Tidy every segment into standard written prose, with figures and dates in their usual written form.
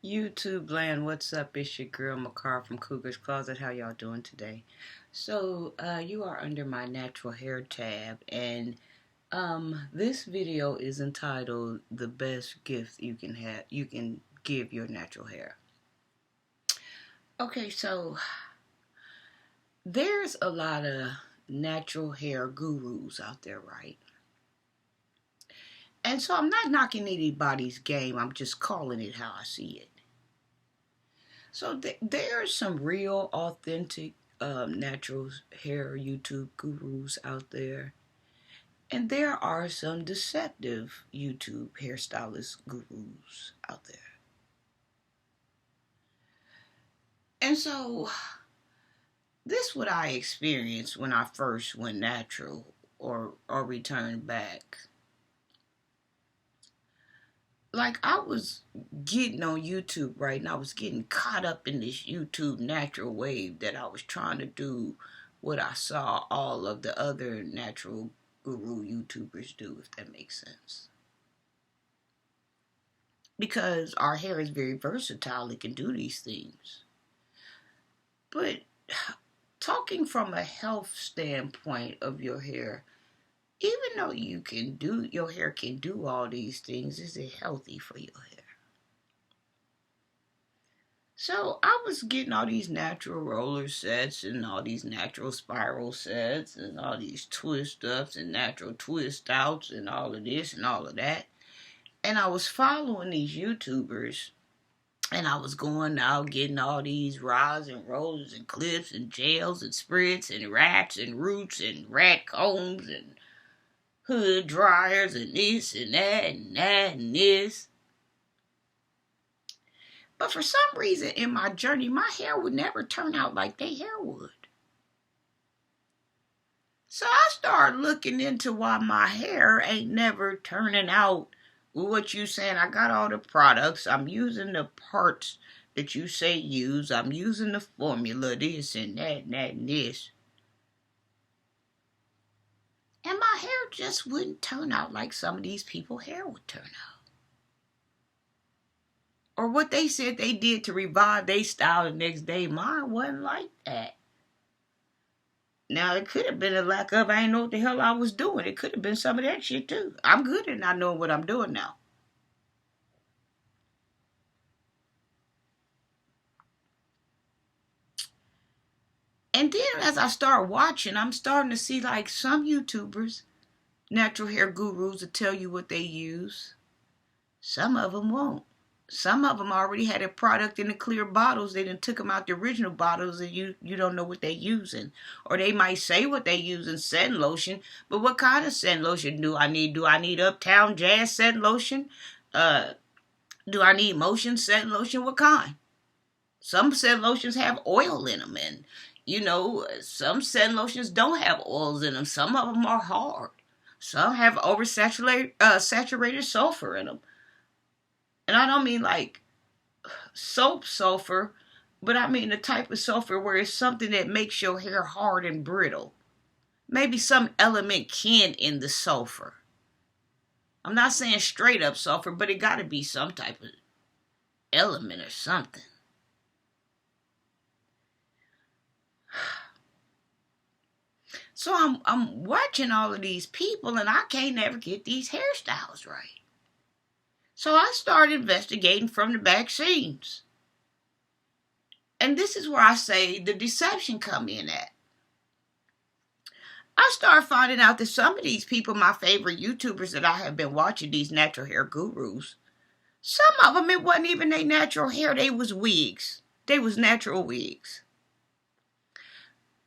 YouTube land, what's up? It's your girl Makar from Cougar's Closet. How y'all doing today? You are under my natural hair tab, and this video is entitled "The Best Gift You can give your natural hair." Okay, so there's a lot of natural hair gurus out there, right? And so I'm not knocking anybody's game. I'm just calling it how I see it. So there are some real, authentic, natural hair YouTube gurus out there, and there are some deceptive YouTube hairstylist gurus out there. And so this is what I experienced when I first went natural or returned back. Like, I was getting on YouTube, right, and I was getting caught up in this YouTube natural wave that I was trying to do what I saw all of the other natural guru YouTubers do, if that makes sense. Because our hair is very versatile, it can do these things. But talking from a health standpoint of your hair, even though your hair can do all these things, is it healthy for your hair? So I was getting all these natural roller sets and all these natural spiral sets and all these twist ups and natural twist outs and all of this and all of that. And I was following these YouTubers, and I was going out getting all these rods and rollers and clips and gels and spritz and rats and roots and rat combs and hood dryers and this and that and that and this. But for some reason in my journey, my hair would never turn out like their hair would. So I started looking into why my hair ain't never turning out with what you saying. I got all the products. I'm using the parts that you say use. I'm using the formula, this and that and that and this. And my hair just wouldn't turn out like some of these people's hair would turn out. Or what they said they did to revive their style the next day. Mine wasn't like that. Now, it could have been a lack of, I didn't know what the hell I was doing. It could have been some of that shit, too. I'm good at not knowing what I'm doing now. And then as I start watching, I'm starting to see, like, some YouTubers, natural hair gurus, will tell you what they use. Some of them won't. Some of them already had a product in the clear bottles. They done took them out the original bottles, and you don't know what they're using. Or they might say what they use in setting lotion, but what kind of setting lotion do I need? Do I need Uptown Jazz setting lotion? Do I need Motion setting lotion? What kind? Some setting lotions have oil in them, and some setting lotions don't have oils in them. Some of them are hard. Some have saturated sulfur in them. And I don't mean like soap sulfur, but I mean the type of sulfur where it's something that makes your hair hard and brittle. Maybe some element can in the sulfur. I'm not saying straight up sulfur, but it got to be some type of element or something. So I'm watching all of these people, and I can't never get these hairstyles right. So I started investigating from the back scenes. And this is where I say the deception come in at. I started finding out that some of these people, my favorite YouTubers that I have been watching, these natural hair gurus, some of them, it wasn't even their natural hair. They was wigs. They was natural wigs.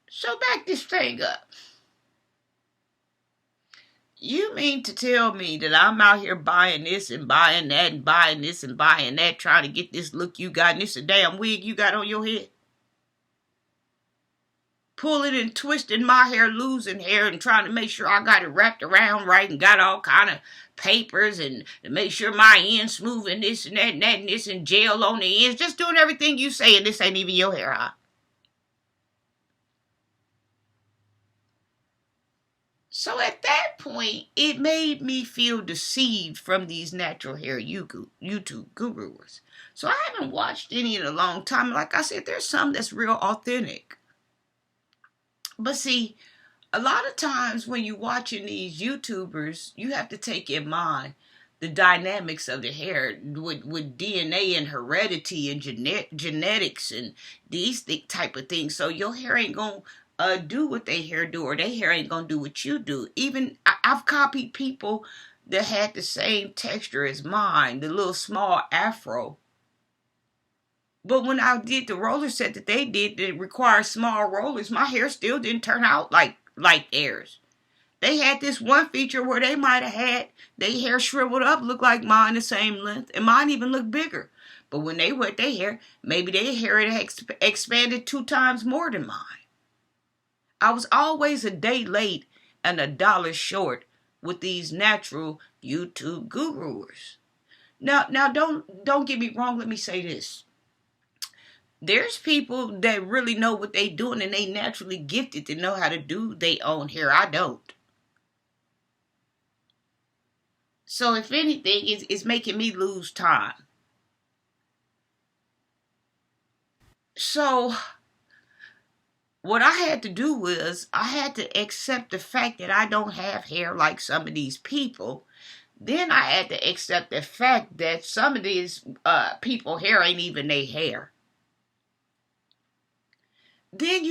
So back this thing up. You mean to tell me that I'm out here buying this and buying that and buying this and buying that, trying to get this look you got, and this a damn wig you got on your head? Pulling and twisting my hair, losing hair, and trying to make sure I got it wrapped around right and got all kind of papers and to make sure my ends smooth and this and that and that and this and gel on the ends. Just doing everything you say, and this ain't even your hair, huh? So at that point, it made me feel deceived from these natural hair YouTube gurus. So I haven't watched any in a long time. Like I said, there's some that's real authentic. But see, a lot of times when you're watching these YouTubers, you have to take in mind the dynamics of the hair with DNA and heredity and genetics and these type of things. So your hair ain't going to do what they hair do, or their hair ain't going to do what you do. Even I've copied people that had the same texture as mine, the little small afro. But when I did the roller set that they did that required small rollers, my hair still didn't turn out like theirs. They had this one feature where they might have had their hair shriveled up, look like mine the same length, and mine even looked bigger. But when they wet their hair, maybe their hair had expanded 2 times more than mine. I was always a day late and $1 short with these natural YouTube gurus. Now don't get me wrong. Let me say this. There's people that really know what they doing and they naturally gifted to know how to do their own hair. I don't. So if anything, it's making me lose time. So what I had to do was I had to accept the fact that I don't have hair like some of these people. Then I had to accept the fact that some of these people hair ain't even their hair. Then,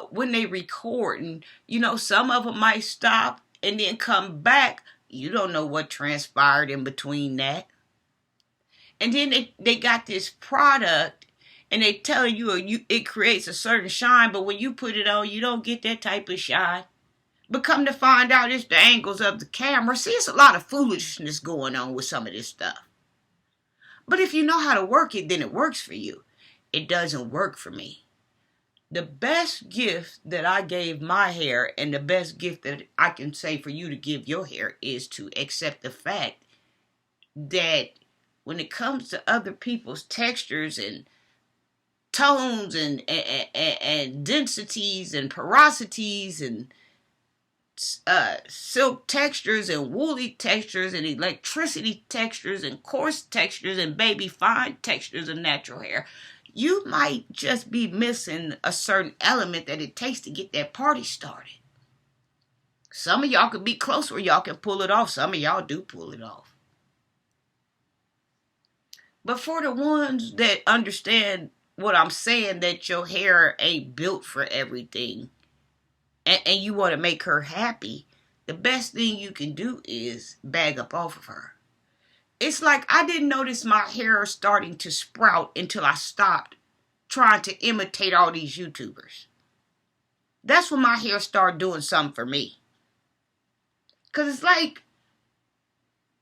when they record and, some of them might stop and then come back. You don't know what transpired in between that. And then they got this product and they tell you it creates a certain shine, but when you put it on, you don't get that type of shine. But come to find out, it's the angles of the camera. See, it's a lot of foolishness going on with some of this stuff. But if you know how to work it, then it works for you. It doesn't work for me. The best gift that I gave my hair, and the best gift that I can say for you to give your hair, is to accept the fact that when it comes to other people's textures and tones and densities and porosities and silk textures and woolly textures and electricity textures and coarse textures and baby fine textures of natural hair, you might just be missing a certain element that it takes to get that party started. Some of y'all could be close where y'all can pull it off. Some of y'all do pull it off. But for the ones that understand what I'm saying, that your hair ain't built for everything, and you want to make her happy, the best thing you can do is bag up off of her. It's like I didn't notice my hair starting to sprout until I stopped trying to imitate all these YouTubers. That's when my hair started doing something for me. Because it's like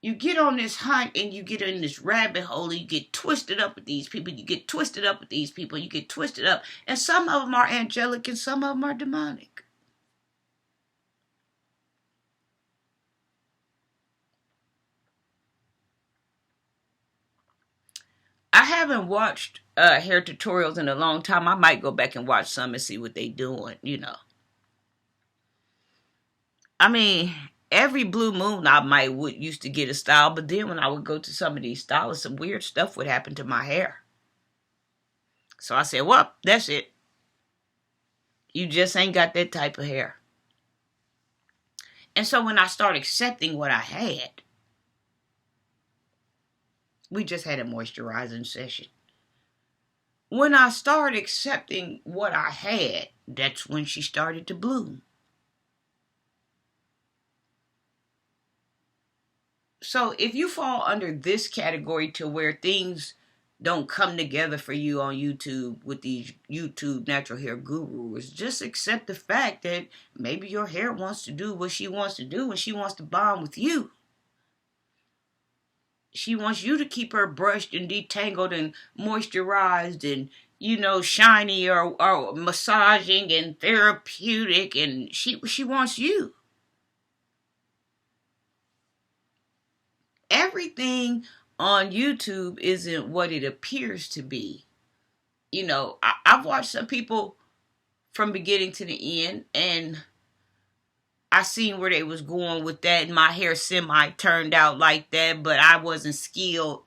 you get on this hunt and you get in this rabbit hole and you get twisted up with these people. You get twisted up with these people. You get twisted up. And some of them are angelic and some of them are demonic. I haven't watched hair tutorials in a long time. I might go back and watch some and see what they doing, I mean, every blue moon I would used to get a style, but then when I would go to some of these stylists, some weird stuff would happen to my hair. So I said, well, that's it. You just ain't got that type of hair. And so when I started accepting what I had, we just had a moisturizing session. When I started accepting what I had, that's when she started to bloom. So if you fall under this category to where things don't come together for you on YouTube with these YouTube natural hair gurus, just accept the fact that maybe your hair wants to do what she wants to do and she wants to bond with you. She wants you to keep her brushed and detangled and moisturized and, shiny or massaging and therapeutic, and she wants you. Everything on YouTube isn't what it appears to be. I've watched some people from beginning to the end, and I seen where they was going with that, and my hair semi turned out like that, but I wasn't skilled,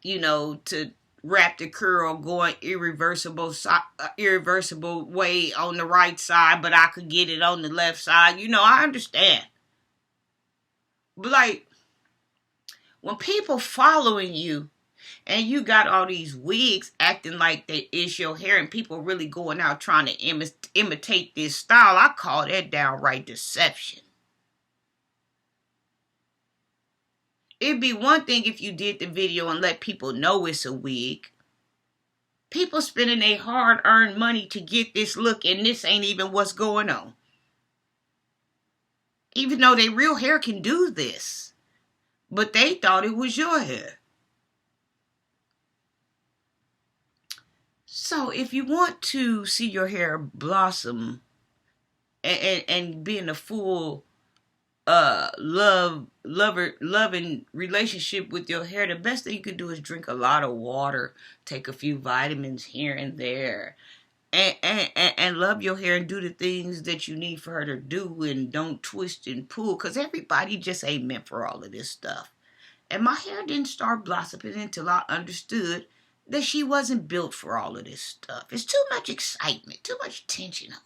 to wrap the curl going irreversible way on the right side, but I could get it on the left side. I understand. But like, when people following you and you got all these wigs acting like they is your hair, and people really going out trying to imitate this style, I call that downright deception. It'd be one thing if you did the video and let people know it's a wig. People spending their hard-earned money to get this look, and this ain't even what's going on. Even though their real hair can do this. But they thought it was your hair. So if you want to see your hair blossom and be in a full loving relationship with your hair, the best thing you can do is drink a lot of water, take a few vitamins here and there, and love your hair and do the things that you need for her to do, and don't twist and pull, because everybody just ain't meant for all of this stuff. And my hair didn't start blossoming until I understood that she wasn't built for all of this stuff. It's too much excitement, too much tension on her.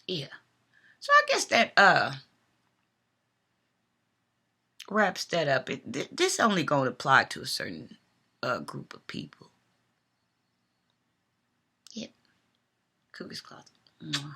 Yeah. So I guess that wraps that up. This only going to apply to a certain group of people. Yep. Cookie's Closet. Mwah.